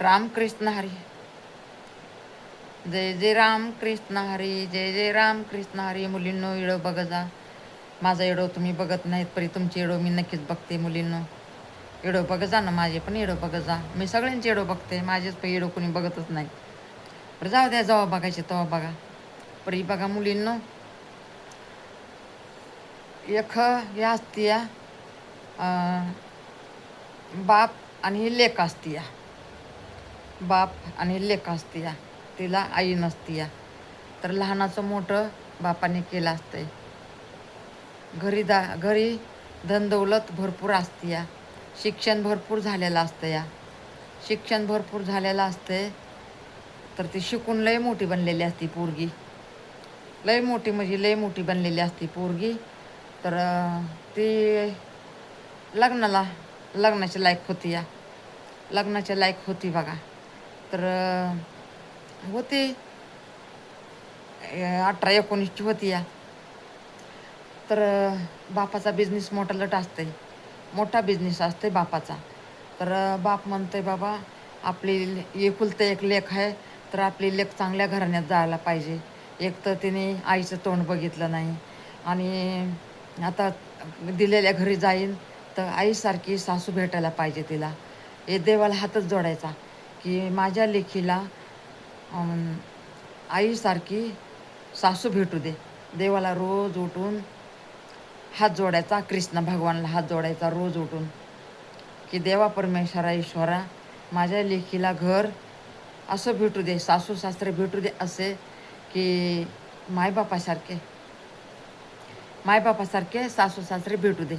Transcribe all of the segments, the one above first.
रामकृष्ण हरी. जय जय राम कृष्ण हरी. जय जय Ram Krishna Hari. मुलींनो video बघत जा. माझा व्हिडिओ तुम्ही बघत नाहीत परी तुमचे व्हिडिओ मी नक्कीच बघते. मुलींनो व्हिडिओ बघत जा ना. माझे पण व्हिडिओ बघत जा. मी सगळ्यांचे व्हिडिओ बघते. माझेच पण व्हिडिओ कोणी बघतच नाही. बरं जाऊ द्या. जेव्हा बघायचे तेव्हा बघा. परी बघा मुलींनो. एक या असती या बाप आणि लेक असती या. बाप आणि लेक असती या. तिला आई नसती या. तर लहानाचं मोठं बापाने केलं असतंय. घरी धनदौलत भरपूर असते या. शिक्षण भरपूर झालेलं असतं या. शिक्षण भरपूर झालेलं असते. तर ती शिकून लय मोठी बनलेली असती पोरगी. लय मोठी म्हणजे लय मोठी बनलेली असती पोरगी. तर ती लग्नाच्या लायक होती या. लग्नाच्या लायक होती बघा. तर होती 18-19ची होती या. तर बापाचा बिझनेस मोठा लट असते. मोठा बिझनेस असते बापाचा. तर बाप म्हणतोय बाबा आपली एकुलतं एक लेक आहे. तर आपली लेक चांगल्या घराण्यात जायला पाहिजे. एक तर तिने आईचं तोंड बघितलं नाही आणि आता दिलेल्या घरी जाईन तर आईसारखी सासू भेटायला पाहिजे तिला. हे देवाला हातच जोडायचा की माझ्या लेकीला आईसारखी सासू भेटू दे. देवाला रोज उठून हात जोडायचा. कृष्ण भगवानला हात जोडायचा रोज उठून की देवा परमेश्वरा ईश्वरा माझ्या लेकीला घर असं भेटू दे. सासू सासरे भेटू दे असे की मायबापासारखे सासू सासरे भेटू दे.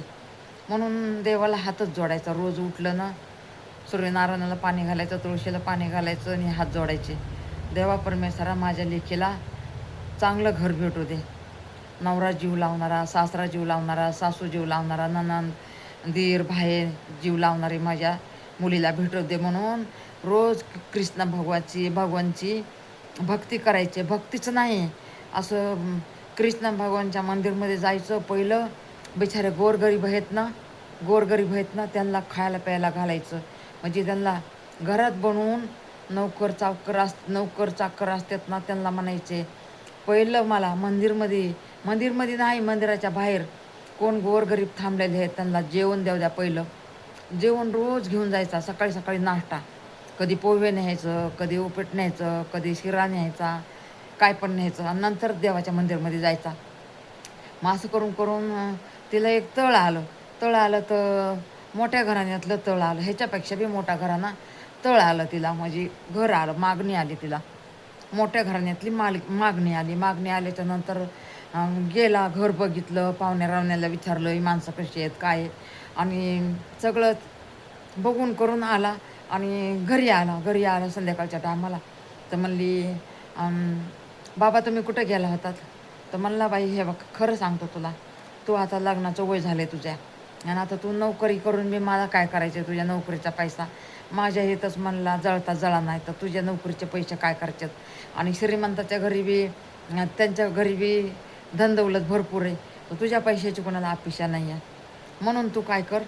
म्हणून देवाला हातच जोडायचा. रोज उठलं ना सूर्यनारायणाला पाणी घालायचं, तुळशीला पाणी घालायचं आणि हात जोडायचे. देवा परमेश्वरा माझ्या लेकीला चांगलं घर भेटू दे. नवरा जीव लावणारा, सासरा जीव लावणारा, सासू जीव लावणारा, नणंद दीर भाई जीव लावणारी माझ्या मुलीला भेटू दे. म्हणून रोज कृष्ण भगवानची भक्ती करायची. भक्तीचं नाही असं कृष्ण भगवानच्या मंदिरमध्ये जायचं. पहिलं बिचारे गोरगरीब आहेत ना त्यांना खायला प्यायला घालायचं. म्हणजे त्यांना घरात बनवून नोकर चाकर असतात ना त्यांना म्हणायचे पहिलं मला मंदिरमध्ये नाही मंदिराच्या बाहेर कोण गोरगरीब थांबलेले आहेत त्यांना जेवण द्या पहिलं. जेवण रोज घेऊन जायचा. सकाळी नाश्ता. कधी पोहे न्यायचं, कधी उपीट न्यायचं, कधी शिरा न्यायचा, काय पण न्यायचं आणि नंतर देवाच्या मंदिरमध्ये जायचा. मग असं करून तिला एक तळ आलं तर मोठ्या घराण्यातलं तळ आलं. ह्याच्यापेक्षा बी मोठ्या घराणं तळ आलं तिला. म्हणजे घर आलं, मागणी आली तिला. मोठ्या घराण्यातली मागणी आल्याच्या नंतर गेला घर बघितलं. पाहुण्या रावण्याला विचारलं ही माणसं कशी आहेत काय आहेत आणि सगळं बघून करून आला आणि घरी आला संध्याकाळच्या टायमाला. तर म्हणली बाबा तुम्ही कुठे गेला होतात. तर म्हणला बाई हे बघ खरं सांगतो तुला तू आता लग्नाचं वय झालं तुझ्या आणि आता तू नोकरी करून मी मला काय करायचं. तुझ्या नोकरीचा पैसा माझ्या इथंच म्हणला जळता जळा नाही तर तुझ्या नोकरीचे पैसे काय करायचे. आणि श्रीमंताच्या घरी बी त्यांच्या घरी बी धनदौलत भरपूर आहे. तर तुझ्या पैशाची कोणाला अपेक्षा नाही आहे. म्हणून तू काय कर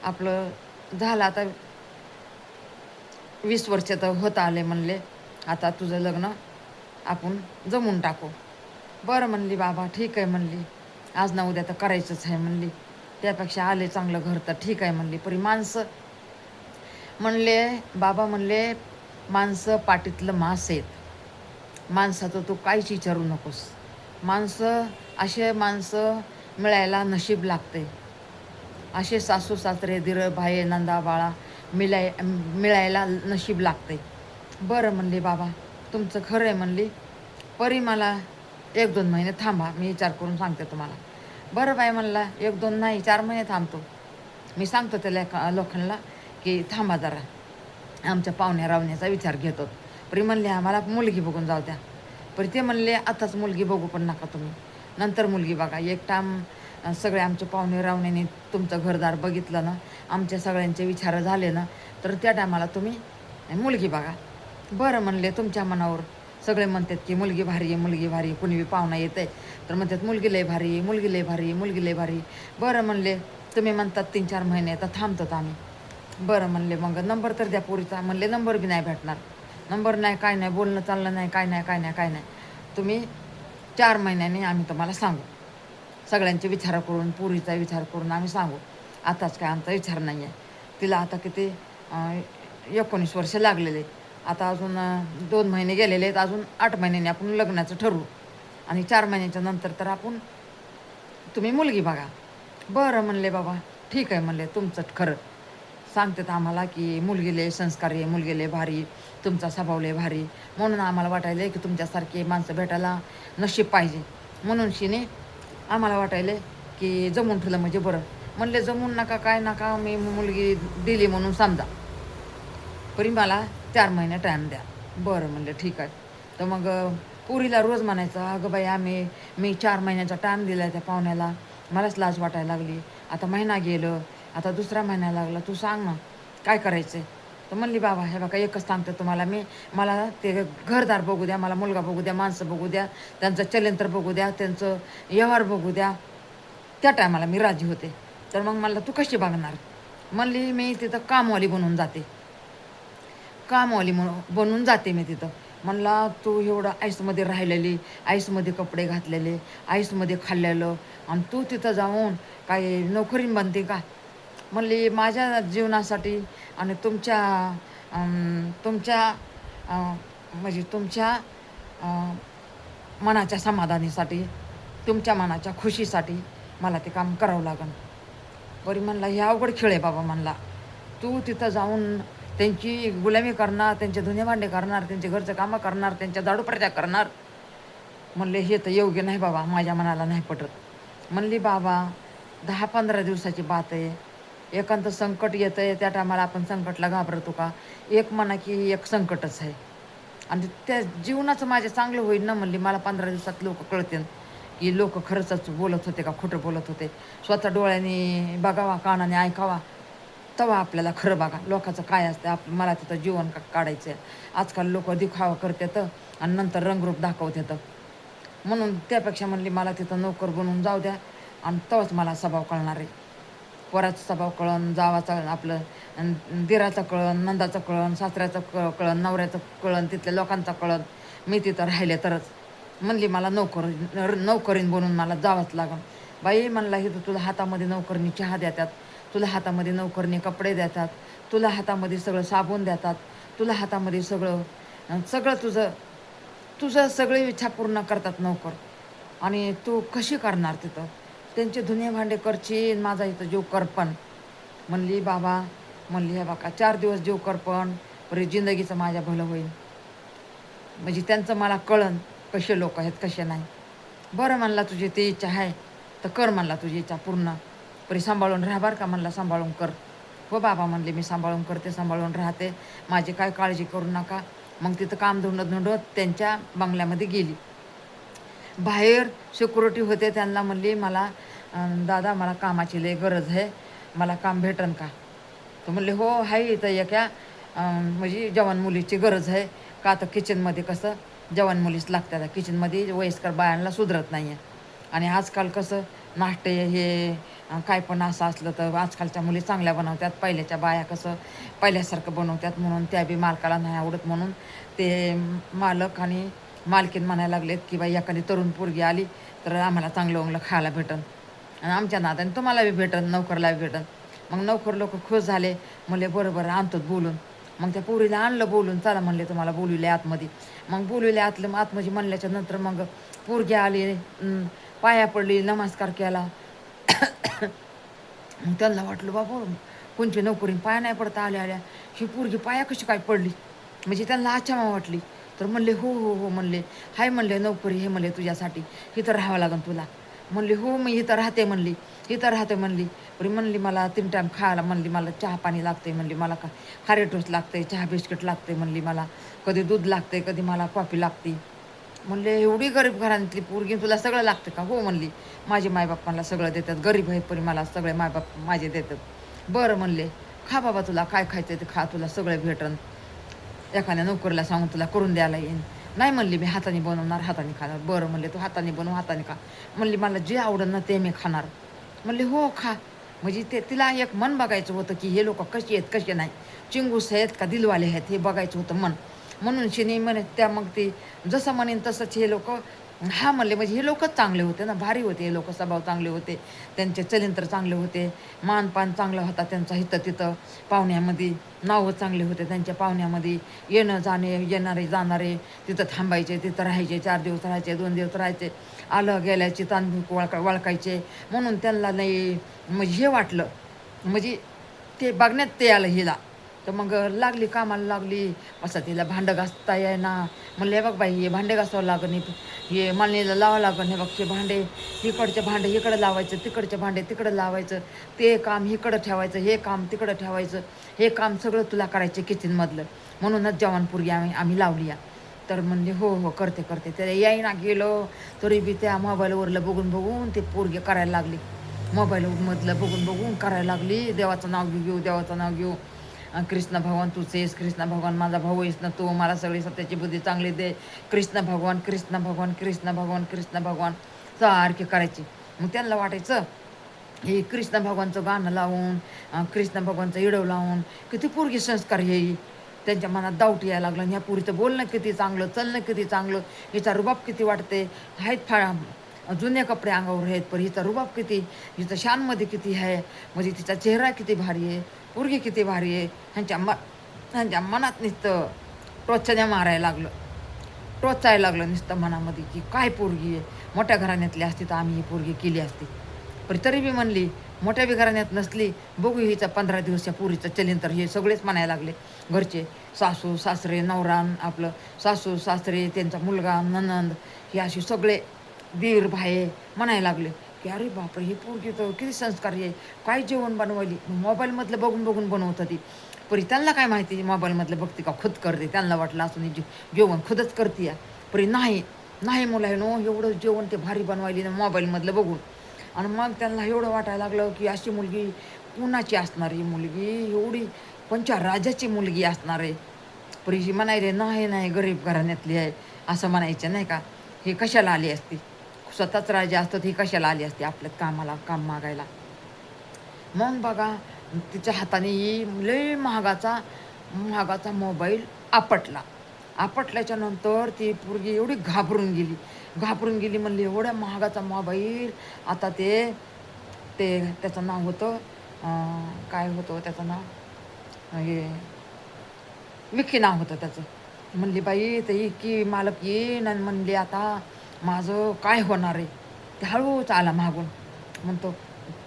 आपलं झालं आता 20 वर्ष तर होत आले म्हणले आता तुझं लग्न आपण जमून टाकू. बरं म्हणली बाबा ठीक आहे म्हणली. आज ना उद्या तर करायचंच आहे म्हणली. त्यापेक्षा आले चांगलं घर तर ठीक आहे म्हणली. परी माणसं म्हणले माणसं पाटीतलं मांस आहेत. माणसाचं तू काहीच विचारू नकोस. असे माणसं मिळायला नशीब लागते. असे सासू सासरे दीर भाई नंदा बाळा मिळायला नशीब लागते. बरं म्हणली बाबा तुमचं खरं आहे म्हणली. परी मला 1-2 महिने थांबा मी विचार करून सांगते तुम्हाला. बरं बाई म्हणला 1-2 नाही 4 महिने थांबतो. मी सांगतो त्या लोकांना की थांबा जरा आमच्या पाहुण्या रावण्याचा विचार घेतो. परी म्हणले आम्हाला मुलगी बघून जाऊ द्या. परी ते म्हणले आताच मुलगी बघू पण नका तुम्ही नंतर मुलगी बघा. एक टाईम सगळे आमचे पाहुणे रावण्याने तुमचं घरदार बघितलं ना आमच्या सगळ्यांचे विचार झाले ना तर त्या टायमाला तुम्ही मुलगी बघा. बरं म्हणले तुमच्या मनावर. सगळे म्हणतात की मुलगी भारी आहे. कुणी बी पाहुणा येते तर म्हणतात मुलगी लय भारी. बरं म्हणले तुम्ही म्हणतात 3-4 महिने तर थांबतात आम्ही. बरं म्हणले, मग नंबर तर द्या पोरीचा. म्हणले नंबर बी नाही भेटणार. नंबर नाही, काय नाही, बोलणं चाललं नाही, काय नाही, काय नाही, काय नाही. तुम्ही 4 महिन्यांनी आम्ही तुम्हाला सांगू. सगळ्यांचे विचार करून, पोरीचा विचार करून आम्ही सांगू. आताच काय आमचा विचार नाही आहे. तिला आता किती 19 वर्ष लागलेले. आता अजून 2 महिने गेलेले आहेत. अजून 8 महिन्यांनी आपण लग्नाचं ठरवू आणि 4 महिन्याच्या नंतर तर आपण तुम्ही मुलगी बघा. बरं म्हणले बाबा, ठीक आहे म्हणले, तुमचं खरं. सांगतात आम्हाला की मुलगी लय संस्कारी आहे, मुलगी लय भारी, तुमचा स्वभाव लय भारी. म्हणून आम्हाला वाटायले की तुमच्यासारखी माणसं भेटायला नशीब पाहिजे. म्हणून शिने आम्हाला वाटायले की जमून ठेवलं म्हणजे बरं. म्हणले जमून नका, काय नका, मी मुलगी दिली म्हणून समजा, परी मला 4 महिने टाईम द्या. बरं म्हणले, ठीक आहे. तर मग पोरीला रोज म्हणायचं, अगं बाई मी 4 महिन्याचा टाईम दिला त्या पाहुण्याला, मलाच लाज वाटायला लागली. आता महिना गेलं, आता दुसरा महिना लागला, तू सांग ना काय करायचं आहे. तर म्हणली, बाबा हे बघा एकच सांगते तुम्हाला मी, मला ते घरदार बघू द्या, मला मुलगा बघू द्या, माणसं बघू द्या, त्यांचं चलंतर बघू द्या, त्यांचं व्यवहार बघू द्या, त्या टायमाला मी राजी होते. तर मग मला तू कशी बघणार. म्हणली, मी तिथं कामवाली बनून जाते, कामवाली म्हणून बनून जाते मी तिथं. म्हणला, तू एवढं आईसमध्ये राहिलेली, आईसमध्ये कपडे घातलेले, आईसमध्ये खाल्लेलं, आणि तू तिथं जाऊन काय नोकरीन बनते का. म्हणली, माझ्या जीवनासाठी आणि तुमच्या म्हणजे तुमच्या अं, मनाच्या समाधानीसाठी, तुमच्या मनाच्या खुशीसाठी मला ते काम करावं लागेल. बरी म्हणला, हे अवघड खेळ आहे बाबा. म्हणला, तू तिथं जाऊन त्यांची गुलामी करणार, त्यांचे धुणे भांडे करणार, त्यांचे घरचं कामं करणार, त्यांच्या झाडूपट्या करणार. म्हणले, हे तर योग्य नाही बाबा, माझ्या मनाला नाही पटत. म्हणली, बाबा 10-15 दिवसाची बात आहे, एखादं संकट येतं आहे, त्या टायमाला आपण संकटला घाबरतो का. एक म्हणा की एक संकटच आहे, आणि त्या जीवनाचं माझे चांगलं होईल ना. म्हणली, मला 15 दिवसात लोक कळतील की लोक खरंच बोलत होते का खोटं बोलत होते. स्वतः डोळ्यांनी बघावा, कानाने ऐकावा, तेव्हा आपल्याला खरं बघा लोकांचं काय असतं. मला तिथं जीवन काढायचं आहे. आजकाल लोक दिखावा करतात आणि नंतर रंगरूप दाखवतात. म्हणून त्यापेक्षा म्हणली, मला तिथं नोकर बनवून जाऊ द्या, आणि तेव्हाच मला स्वभाव कळणार आहे. पोराचा स्वभाव कळण, जावाचा आपलं दिराचं कळण, नंदाचं कळण, सासऱ्याचं कळण, नवऱ्याचं कळण, तिथल्या लोकांचा कळण, मी तिथं राहिले तरच. म्हणली, मला नोकरीन बनून मला जावंच लागेल. बाई म्हणला, हे तर तुला हातामध्ये नोकरनी चहा देतात, तुला हातामध्ये नोकरनी कपडे देतात, तुला हातामध्ये सगळं साबण देतात, तुला हातामध्ये सगळं तुझं सगळी इच्छा पूर्ण करतात नोकर, आणि तू कशी करणार तिथं. त्यांचे धुणे भांडे करशील, माझा इथं जीव करपण. म्हणली, बाबा म्हणली, हे बघा 4 दिवस जीव करपण, परी जिंदगीचं माझ्या भलं होईल. म्हणजे त्यांचं मला कळन कसे लोक आहेत कसे नाही. बरं म्हणला, तुझी ती इच्छा आहे तर कर म्हणला, तुझी इच्छा पूर्ण. परी सांभाळून राहा बरं का म्हणला, सांभाळून कर. हो बाबा म्हणले, मी सांभाळून करते, सांभाळून राहते, माझी काय काळजी करू नका. मग तिथं काम धुंडत त्यांच्या बंगल्यामध्ये गेली. बाहेर सिक्युरिटी होते, त्यांना म्हणली, मला दादा मला कामाची लय गरज आहे, मला काम भेटन का. तर म्हणले, हो आहे इथं एका म्हणजे जवान मुलीची गरज आहे का. तर किचनमध्ये कसं जवान मुलीच लागतात, किचनमध्ये वयस्कर बायांना सुधरत नाही आहे. आणि आजकाल कसं नाश्ते हे काय पण असं असलं तर आजकालच्या मुली चांगल्या बनवतात, पहिल्याच्या बाया कसं पहिल्यासारखं बनवतात, म्हणून त्या बी मालकाला नाही आवडत. म्हणून ते मालक आणि मालकीन म्हणायला लागलेत की बाई एखादी तरुण पोरगी आली तर आम्हाला चांगलं उंगलं खायला भेटन, आणि आमच्या नात्याने तुम्हाला बी भेटन, नोकरला बी भेटन. मग नोकर लोक खुश झाले, म्हणले बरोबर आणतो बोलून. मग त्या पोरीला आणलं बोलून, चला म्हणले तुम्हाला बोलविले आतमध्ये. मग बोलविले आतमध्ये म्हणल्याच्या नंतर मग पोरगी आली, पाया पडली, नमस्कार केला. मग त्यांना वाटलं, बाबा कोणची नोकरी पाया नाही पडता आल्या ही पोरगी पाया कशी काय पडली. म्हणजे त्यांना आचमा वाटली. तर म्हणले, हो हो हो म्हणले, हाय म्हणले नोकरी हे म्हणले तुझ्यासाठी, इथं राहावं लागेल तुला. म्हणली, हो मी इथं राहते म्हणली, इथं राहते म्हणली. बरी म्हणली, मला 3 टाईम खायला म्हणली, मला चहा पाणी लागते म्हणली, मला खारे टोस्ट लागते, चहा बिस्किट लागते म्हणली, मला कधी दूध लागते, कधी मला कॉफी लागते. म्हणले, एवढी गरीब घरातली पोरगी तुला सगळं लागतं का. हो म्हणली, माझे मायबाप मला सगळं देतात, गरीब आहेत पण मला सगळे मायबाप माझे देतात. बरं म्हणले, खा बाबा तुला काय खायचं ते खा, तुला सगळं भेटन, एखाद्या नोकरीला सांगून तुला करून द्यायला येईन. नाही म्हणली, मी हाताने बनवणार, हाताने खाणार. बरं म्हणले, तू हाताने बनव, हाताने खा. म्हणली, मला जे आवडलं ना ते मी खाणार. म्हणले, हो खा. म्हणजे ते तिला एक मन बघायचं होतं की हे लोक कशी आहेत कसे नाही, चिंगूस आहेत का दिलवाले आहेत हे बघायचं होतं मन. म्हणून शिनी म्हणे त्या मग ते जसं म्हणेन तसंच हे लोक हा म्हणले. म्हणजे हे लोकच चांगले होते ना, भारी होते हे लोक, स्वभाव चांगले होते त्यांचे, चलिंत्र चांगले होते, मानपान चांगला होता त्यांचा, इथं तिथं पाहुण्यामध्ये नावं चांगले होते त्यांच्या पाहुण्यामध्ये. येणं जाणे, येणारे जाणारे तिथं थांबायचे, तिथं राहायचे, 4 दिवस राहायचे, 2 दिवस राहायचे, आलं गेल्याची तांदूळ वळखायचे. म्हणून त्यांना नाही म्हणजे हे वाटलं, म्हणजे ते बघण्यात ते आलं हिला. तर मग लागली कामाला लागली. असं तिला भांडं घासता येईना. म्हणले बघ बाई हे भांडे घासावं लागण, हे मालणीला लावावं लागण, हे बघ हे भांडे, इकडचे भांडे इकडं लावायचं, तिकडचे भांडे तिकडं लावायचं, ते काम इकडं ठेवायचं, हे काम तिकडं ठेवायचं, हे काम सगळं तुला करायचं किचनमधलं. म्हणूनच जवानपूर्वी आम्ही लावली या. तर म्हणले हो हो करते करते. त्याला यायना गेलो तरी बी त्या मोबाईलवरलं बघून बघून ते पोरगे करायला लागली, मोबाईलमधलं बघून बघून करायला लागली. देवाचं नाव घेऊ, देवाचं नाव घेऊ, कृष्ण भगवान तूच आहेस, कृष्ण भगवान माझा भाऊ आहेस ना तू, मला सगळी सत्याची बुद्धी चांगली दे, कृष्ण भगवान कृष्ण भगवान कृष्ण भगवान कृष्ण भगवान सारखे करायचे. मग त्यांना वाटायचं हे कृष्ण भगवानचं गाणं लावून, कृष्ण भगवानचं इडव लावून किती पोरगी संस्कार येईल. त्यांच्या मनात डाऊट यायला लागलं, ह्या पुरीचं बोलणं किती चांगलं, चलणं किती चांगलं, हिचा रुबाब किती वाटते, आहेत जुने कपडे अंगावर आहेत पण हिचा रुबाब किती, हिचं शानमध्ये किती आहे, म्हणजे तिचा चेहरा किती भारी आहे, पोरगी किती भारी आहे. ह्यांच्या मनात नुसतं टोचण्या मारायला लागलं, टोचायला लागलं नुसतं मनामध्ये की काय पोरगी आहे. मोठ्या घराण्यातली असती तर आम्ही ही पोरगी केली असती. पण तरी बी म्हणली मोठ्या बी घराण्यात नसली, बघू हिचा 15 दिवस या पोरीचं चलीन. तर हे सगळेच म्हणायला लागले घरचे, सासू सासरे, नवरा आपलं, सासू सासरे, त्यांचा मुलगा, ननंद, हे असे सगळे दीर भाये म्हणायला लागले की अरे बापरे ही पोरगी तर किती संस्कारी आहे, काय जेवण बनवली. मोबाईलमधलं बघून बघून बनवत होती. परी त्यांना काय माहिती मोबाईलमधलं बघते का खुद करते, त्यांना वाटलं असून जेवण खुदच करते या. परी नाही नाही मुलांनो, एवढं जेवण ते भारी बनवायली ना मोबाईलमधलं बघून. आणि मग त्यांना एवढं वाटायला लागलं की अशी मुलगी कुणाची असणार, ही मुलगी एवढी पंचराजाची मुलगी असणार आहे. परी ही म्हणायले नाही नाही गरीब घराण्यातली आहे असं म्हणायचे नाही का, हे कशाला आली असती, स्वतःच राजा असतं ही कशाला आली असती आपल्या कामाला, काम मागायला. मग बघा तिच्या हाताने लय महागाचा मोबाईल आपटल्याच्या नंतर ती पोरगी एवढी घाबरून गेली. म्हणली एवढ्या महागाचा मोबाईल, आता ते त्याचं नाव होतं काय होतं त्याचं नाव, हे विकी नाव होतं त्याचं. म्हणली बाई ते की मालक येईन आणि म्हणली आता माझं काय होणार आहे. ते हळूच आला मागून, म्हणतो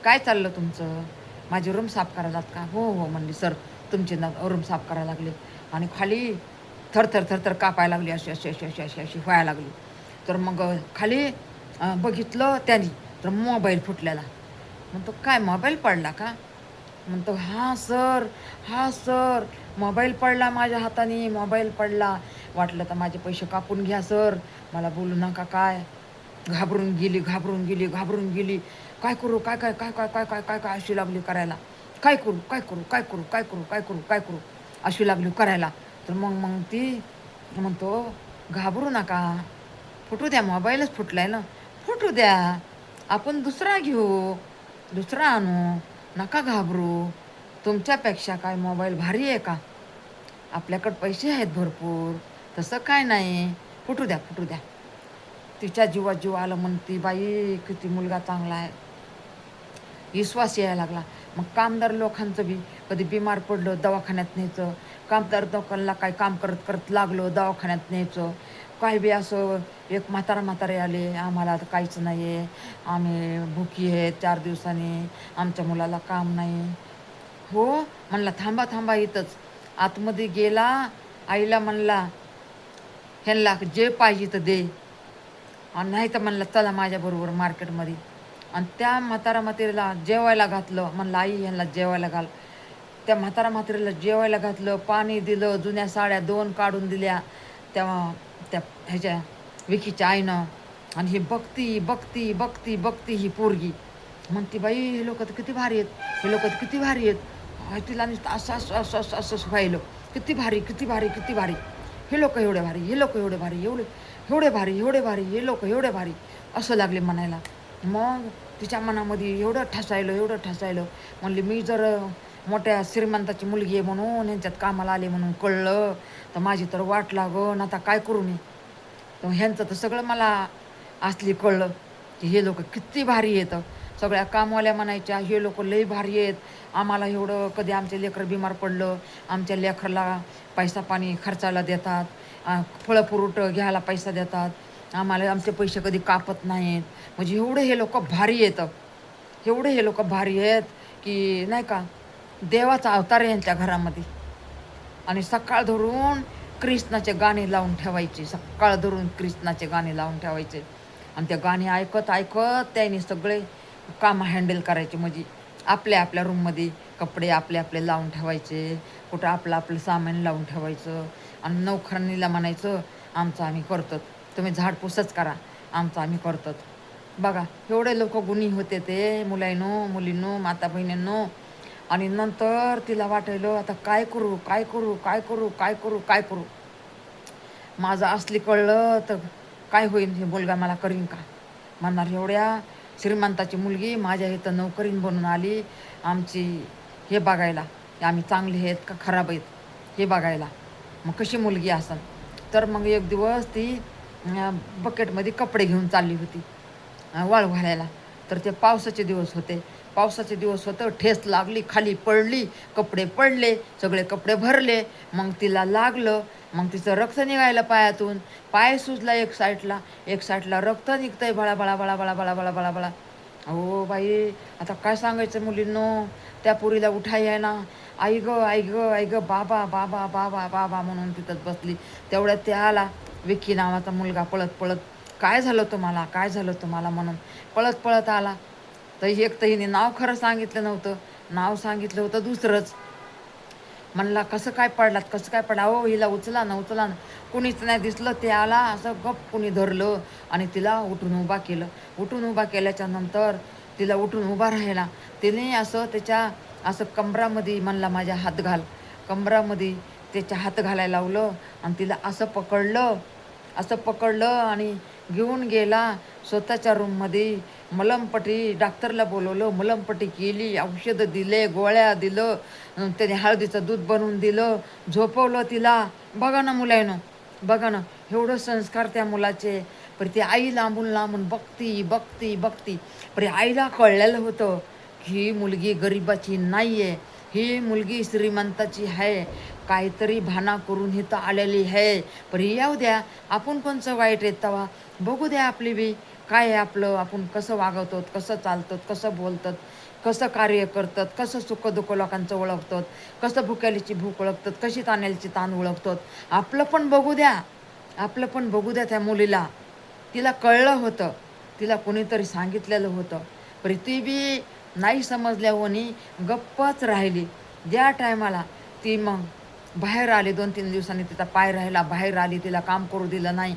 काय चाललं तुमचं, माझी रूम साफ करायलात का. हो हो म्हणली सर तुमची रूम साफ करायला लागली. आणि खाली थरथर कापायला लागली, अशी व्हायला लागली. तर मग खाली बघितलं त्यांनी तर मोबाईल फुटलेला. म्हणतो काय मोबाईल पडला का. म्हणतो हां सर मोबाईल पडला माझ्या हाताने, मोबाईल पडला, वाटलं तर माझे पैसे कापून घ्या सर, मला बोलू नका. काय घाबरून गेली. काय करू काय अशी लागली करायला, काय करू अशी लागली करायला. तर मग ती म्हणतो घाबरू नका, फुटू द्या, मोबाईलच फुटलाय ना, फुटू द्या, आपण दुसरा घेऊ, दुसरा आणू, नका घाबरू. तुमच्यापेक्षा काय मोबाईल भारी आहे का, आपल्याकडं पैसे आहेत भरपूर, तसं काय नाही, फुटू द्या. तिच्या जीवात जीव आलं, म्हणती बाई किती मुलगा चांगला आहे, विश्वास यायला लागला. मग कामदार लोकांचं बी कधी बिमार पडलं दवाखान्यात न्यायचं, कामदार लोकांना काय काम करत लागलो दवाखान्यात न्यायचं. काय बी असं एक म्हातारे आले, आम्हाला आता काहीच नाही आहे, आम्ही भुकी आहेत, 4 दिवसांनी आमच्या मुलाला काम नाही. हो म्हणला थांबा इथंच. आतमध्ये गेला, आईला म्हणला ह्यांना जे पाहिजे तर दे, आणि नाही तर म्हणलं चला माझ्याबरोबर मार्केटमध्ये. आणि त्या म्हातारीला जेवायला घातलं. म्हणलं आई ह्यांना जेवायला घाल. त्या म्हातारीला जेवायला घातलं, पाणी दिलं, जुन्या साड्या 2 काढून दिल्या तेव्हा त्या ह्याच्या विकीच्या आईनं. आणि ही बघती ही पोरगी, म्हणती बाई हे लोक तर किती भारी आहेत, तिला नुसतं असं व्हायलं, किती भारी, हे लोक एवढे भारी, हे लोक एवढे भारी, हे लोक एवढे भारी असं लागले म्हणायला. मग तिच्या मनामध्ये एवढं ठसायलं. म्हणली मी जर मोठ्या श्रीमंताची मुलगी आहे म्हणून ह्यांच्यात कामाला आले म्हणून कळलं तर माझी तर वाट लागन, आता काय करू मी. तर ह्यांचं तर सगळं मला असली कळलं की हे लोक किती भारी येतं. सगळ्या कामवाल्या म्हणायच्या हे लोक लई भारी आहेत, आम्हाला एवढं कधी आमचे लेकरं बिमार पडलं आमच्या लेकराला पैसा पाणी खर्चायला देतात, फळं फ्रूट घ्यायला पैसा देतात, आम्हाला आमचे पैसे कधी कापत नाहीत. म्हणजे एवढं हे लोक भारी येतं, एवढे हे लोक भारी आहेत की नाही का, देवाचा अवतार आहे यांच्या घरामध्ये. आणि सकाळ धरून कृष्णाचे गाणे लावून ठेवायचे, सकाळ धरून कृष्णाचे गाणे लावून ठेवायचे. आणि ते गाणे ऐकत ऐकत त्यांनी सगळे कामं हँडल करायचे. म्हणजे आपल्या आपल्या रूममध्ये कपडे आपले आपले लावून ठेवायचे, कुठं आपलं आपलं सामान लावून ठेवायचं. आणि नोकरांनीला म्हणायचं आमचं आम्ही करतो, तुम्ही झाडपूसच करा, आमचं आम्ही करतो. बघा एवढे लोक गुणी होते ते मुलींनो माता बहिणींनो. आणि नंतर तिला वाटायलं आता काय करू काय करू काय करू काय करू काय करू, माझं असली कळलं तर काय होईल, हे मुलगा मला करीन का. म्हणणार एवढ्या श्रीमंताची मुलगी माझ्या इथं नोकरीन बनून आली आमची हे बघायला, आम्ही चांगले आहेत का खराब आहेत हे बघायला, मग कशी मुलगी असन. तर मग एक दिवस ती बकेटमध्ये कपडे घेऊन चालली होती वाळू घालायला. तर ते पावसाचे दिवस होतं, ठेस लागली, खाली पडली, कपडे पडले, सगळे कपडे भरले. मग तिला लागलं, मग तिचं रक्त निघायला पायातून, पाय सुजला एक साईडला रक्त निघतंय बळा बळा बळा बळा बळा बळा बळा बळा. अहो बाई आता काय सांगायचं मुलींनो. त्या पुरीला उठाय आहे ना, आई ग आई ग आई ग बाबा बाबा बाबा बाबा म्हणून तिथंच बसली. तेवढ्यात ते आला विक्की नावाचा मुलगा पळत पळत, काय झालं तुम्हाला म्हणून पळत पळत आला. तर एक तर हिने नाव खरं सांगितलं नव्हतं, नाव सांगितलं होतं दुसरंच. म्हणला कसं काय पडला हो, हिला उचला ना कुणीच नाही दिसलं. ते आला असं गप कुणी धरलं आणि तिला उठून उभा केल्याच्या नंतर तिला उठून उभा राहायला तिने असं त्याच्या असं कमरामध्ये म्हणला माझ्या हात घाल, कमरामध्ये त्याच्या हात घालायला लावलं आणि तिला असं पकडलं आणि घेऊन गेला स्वतःच्या रूममध्ये. मलमपट्टी डॉक्टरला बोलवलं, मलमपट्टी केली, औषधं दिले, गोळ्या दिलं, त्याने हळदीचं दूध बनवून दिलं, झोपवलं तिला. बघा ना मुलांनो, बघा ना एवढं संस्कार त्या मुलाचे. पण ती आई लांबून बघती. पण आईला कळलेलं होतं ही मुलगी गरिबाची नाही आहे, ही मुलगी श्रीमंताची आहे, काहीतरी भाना करून इथं आलेली आहे. पण येऊ द्या, आपण कोणचं वाईट आहेत तवा, बघू द्या आपली बी काय आहे आपलं, आपण कसं वागवतो, कसं चालतात, कसं बोलतात, कसं कार्य करतात, कसं सुखदुःख लोकांचं ओळखतात, कसं भुक्यालीची भूक ओळखतात, कशी ताण्याची ताण ओळखतात. आपलं पण बघू द्या त्या मुलीला. तिला कळलं होतं, तिला कोणीतरी सांगितलेलं होतं, पण ती बी नाही समजल्यावनी गप्पच राहिली. ज्या टायमाला ती मग बाहेर आली, 2-3 दिवसांनी तिचा पाय राहिला, बाहेर आली, तिला काम करू दिलं नाही,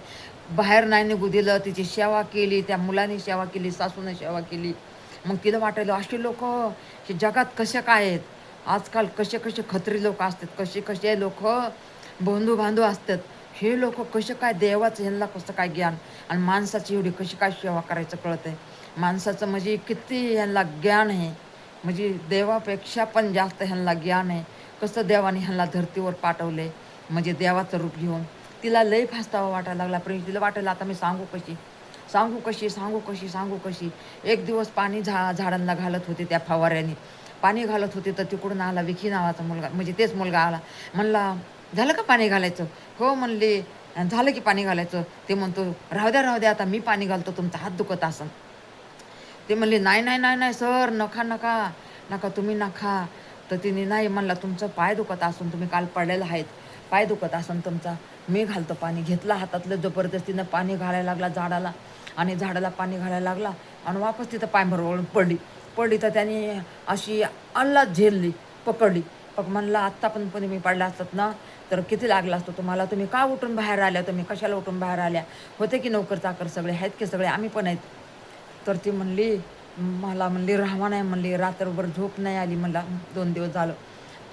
बाहेर नाही निघू दिलं, तिची सेवा केली, त्या मुलाने सेवा केली, सासूने सेवा केली. मग तिला वाटायला असे लोक हे जगात कसे काय आहेत, आजकाल कसे खत्री लोक असतात, कसे लोक बंधू असतात, हे लोक कसे काय देवाचं ह्यांना कसं काय ज्ञान, आणि माणसाची एवढी कशी काय सेवा करायचं कळतंय. माणसाचं म्हणजे किती ह्यांना ज्ञान आहे, म्हणजे देवापेक्षा पण जास्त ह्यांना ज्ञान आहे. कसं देवाने ह्यांना धर्तीवर पाठवले, म्हणजे देवाचं रूप घेऊन. तिला लय फास्तावा वाटायला लागला, पण तिला वाटायला आता मी सांगू कशी. एक दिवस पाणी झाडांना घालत होते, त्या फवाऱ्याने पाणी घालत होते, तर तिकडून आला विकी नावाचा मुलगा, म्हणजे तेच मुलगा आला. म्हणला झालं का पाणी घालायचं, हो म्हणले झालं की पाणी घालायचं. ते म्हणतो राहू द्या आता मी पाणी घालतो, तुमचा हात दुखत असन. ते म्हणले नाही सर, नका तुम्ही नका. तर तिने नाही म्हणला तुमचं पाय दुखत असून, तुम्ही काल पडलेला आहेत, पाय दुखत असून तुमचा, मी घालतो पाणी. घेतला हातातलं, जबरदस्तीनं पाणी घालायला लागला झाडाला, आणि झाडाला पाणी घालायला लागला आणि वापस तिथं पाय भरवून पडली. तर त्याने अशी अल्लाच झेलली, पकडली. म्हणला आत्ता पण मी पडला असतात ना तर किती लागला असतो तुम्हाला, तुम्ही का उठून बाहेर आल्या, तुम्ही कशाला उठून बाहेर आल्या, होते की नोकर चाकर सगळे आहेत की, सगळे आम्ही पण आहेत. तर ती म्हणली राहावा नाही म्हणली, रात्रभर झोप नाही आली मला, 2 दिवस झालं.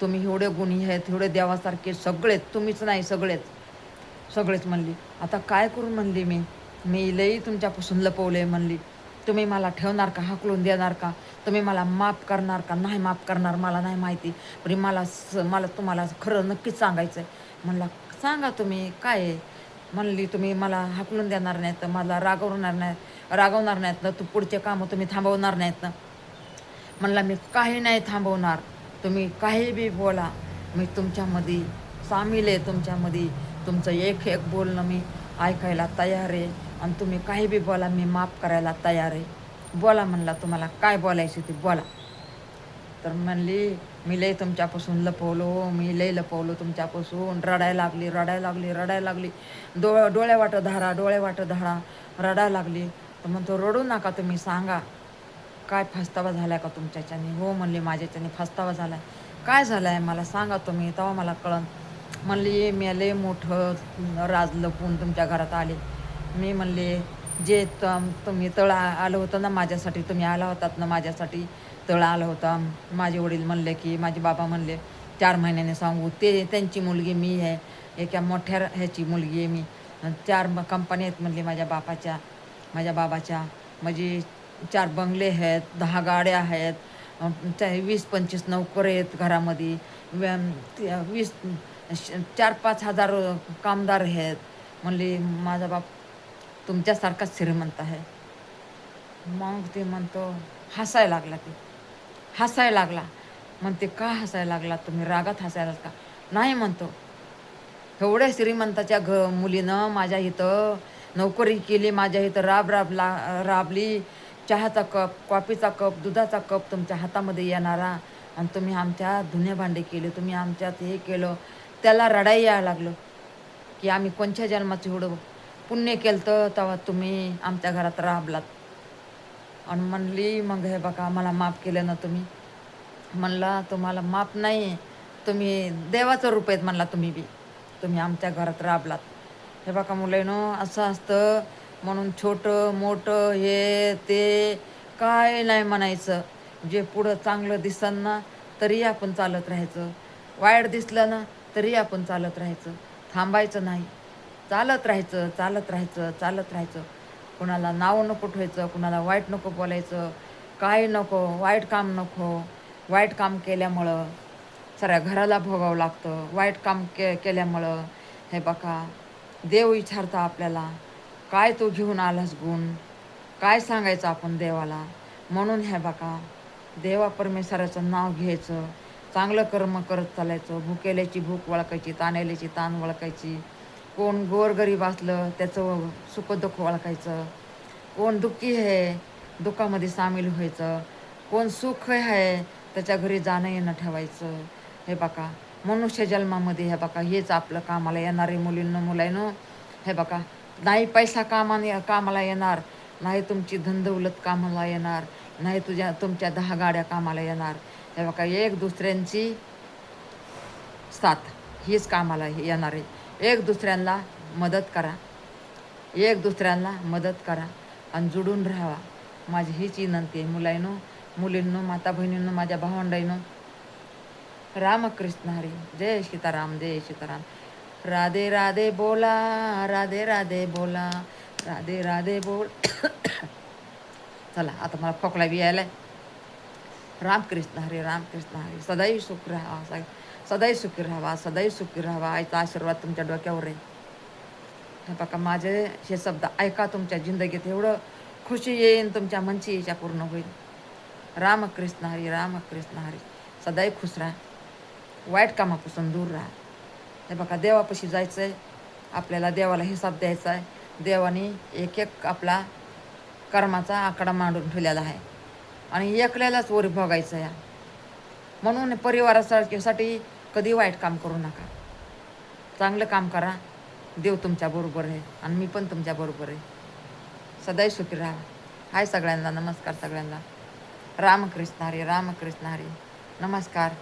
तुम्ही एवढे गुणी आहेत, एवढे देवासारखे सगळेच, तुम्हीच नाही सगळेच म्हणली. आता काय करू म्हणली, मी लई तुमच्यापासून लपवले म्हणली, तुम्ही मला ठेवणार का, हाकलून देणार का, तुम्ही मला माफ करणार का नाही माफ करणार मला नाही माहिती, पण मला तुम्हाला खरं नक्कीच सांगायचं आहे. म्हणलं सांगा तुम्ही काय आहे. म्हणली तुम्ही मला हाकलून देणार नाहीत, मला रागवणार नाहीत ना, तू पुढचे कामं तुम्ही थांबवणार नाहीत ना. म्हणला मी काही नाही थांबवणार, तुम्ही काही बी बोला, मी तुमच्यामध्ये सामील आहे, तुमच्यामध्ये तुमचं एक एक बोलणं मी ऐकायला तयार आहे, आणि तुम्ही काही बी बोला, मी माफ करायला तयार आहे. बोला म्हणला, तुम्हाला काय बोलायचं ते बोला. तर म्हणली मी लय तुमच्यापासून लपवलो, मी लय लपवलो तुमच्यापासून, रडायला लागली. डोळ्या वाटं धारा रडायला लागली. तर म्हणतो रडू नका तुम्ही, सांगा काय फस्तावा झालाय का तुमच्याच्याने. हो म्हणली माझ्याच्याने फस्तावा झालाय. काय झालाय मला सांगा तुम्ही, तेव्हा मला कळन. म्हणली मी लय मोठं राज लपवून तुमच्या घरात आले. मी म्हणले जे तुम्ही तळ आलं होतं ना माझ्यासाठी, तुम्ही आला होतात ना माझ्यासाठी, तळ आलं होतं. माझे वडील म्हणले की माझे बाबा म्हणले 4 महिन्याने सांगू, ते त्यांची मुलगी मी आहे, एका मोठ्या ह्याची मुलगी आहे मी. 4 कंपनी आहेत म्हणले माझ्या बाबाच्या, म्हणजे 4 बंगले आहेत, 10 गाड्या आहेत, 20-25 नोकर आहेत घरामध्ये, 4-5 हजार कामदार आहेत. म्हणले माझा बाप तुमच्यासारखाच श्रीमंत आहे. मग ते म्हणतो हसायला लागला. म्हणते का हसायला लागला तुम्ही, रागात हसायला का. नाही म्हणतो, एवढ्या श्रीमंताच्या मुलीनं माझ्या इथं नोकरी केली, माझ्या इथं राबली, चहाचा कप, कॉफीचा कप, दुधाचा कप तुमच्या हातामध्ये येणारा, आणि तुम्ही आमच्या धुणे भांडे केले, तुम्ही आमच्यात हे केलं. त्याला रडाई यायला लागलं की आम्ही कोणत्या जन्माचं एवढं पुण्य केलं तेव्हा तुम्ही आमच्या घरात राबलात. आणि म्हणली मग हे बघा मला माफ केलं ना तुम्ही. म्हणला तुम्हाला माफ नाही, तुम्ही देवाचं रूप आहेत म्हणला, तुम्ही आमच्या घरात राबलात. हे बघा मुलांनो, असं असतं. म्हणून छोटं मोठं हे ते काय नाही म्हणायचं. जे पुढं चांगलं दिसन ना तरी आपण चालत राहायचं, वाईट दिसलं ना तरी आपण चालत राहायचं, थांबायचं नाही. चालत राहायचं. कुणाला नाव नको ठेवायचं, कुणाला वाईट नको बोलायचं, काय नको, वाईट काम नको. वाईट काम केल्यामुळं साऱ्या घराला भोगावं लागतं. वाईट काम केल्यामुळं हे बघा देव विचारता आपल्याला, काय तू घेऊन आलास गुण, काय सांगायचं आपण देवाला. म्हणून हे बघा देवा परमेश्वराचं नाव घ्यायचं, चांगलं कर्म करत चालायचं, भुकेल्याची भूक वळखायची, ताणेल्याची ताण वळखायची. कोण गोरगरीब असलं त्याचं सुखदुःख ओळखायचं, कोण दुःखी आहे दुःखामध्ये सामील व्हायचं, कोण सुख आहे त्याच्या घरी जाणं येणं ठेवायचं. हे बघा मनुष्य जन्मामध्ये हे बघा हेच आपलं कामाला येणारे मुलांनो. हे बघा नाही पैसा कामाला येणार, नाही तुमची धनदौलत कामाला येणार, नाही तुमच्या 10 गाड्या कामाला येणार. हे बघा एक दुसऱ्यांची साथ हीच कामाला येणार आहे. एक दुसऱ्यांना मदत करा आणि जुडून राहावा. माझी हीच विनंती आहे मुलींनो, माता बहिणींनो, माझ्या भावंडाईनो. रामकृष्ण हरी. जय सीताराम. राधे राधे बोला, राधे बोला, राधे बोल. चला आता मला खोकला बी यायलाय. रामकृष्ण हरी. सदैव सुखी राहावा. आईचा आशीर्वाद तुमच्या डोक्यावर आहे. हे बघा माझे हे शब्द ऐका, तुमच्या जिंदगीत एवढं खुशी येईन, तुमच्या मनची इच्छा पूर्ण होईल. रामकृष्ण हरी. सदैव खुश राहा, वाईट कामापासून दूर राहा. हे बघा देवापाशी जायचं आहे आपल्याला, देवाला हिसाब द्यायचा आहे. देवाने एक आपला कर्माचा आकडा मांडून ठेवलेला आहे, आणि एकल्यालाच वर भोगायचं आहे. म्हणून परिवारासाठी कधी वाईट काम करू नका, चांगलं काम करा. देव तुमच्या बरोबर आहे आणि मी पण तुमच्या बरोबर आहे. सदैव सुखी राहा. हाय सगळ्यांना, नमस्कार सगळ्यांना. रामकृष्ण हरी. नमस्कार.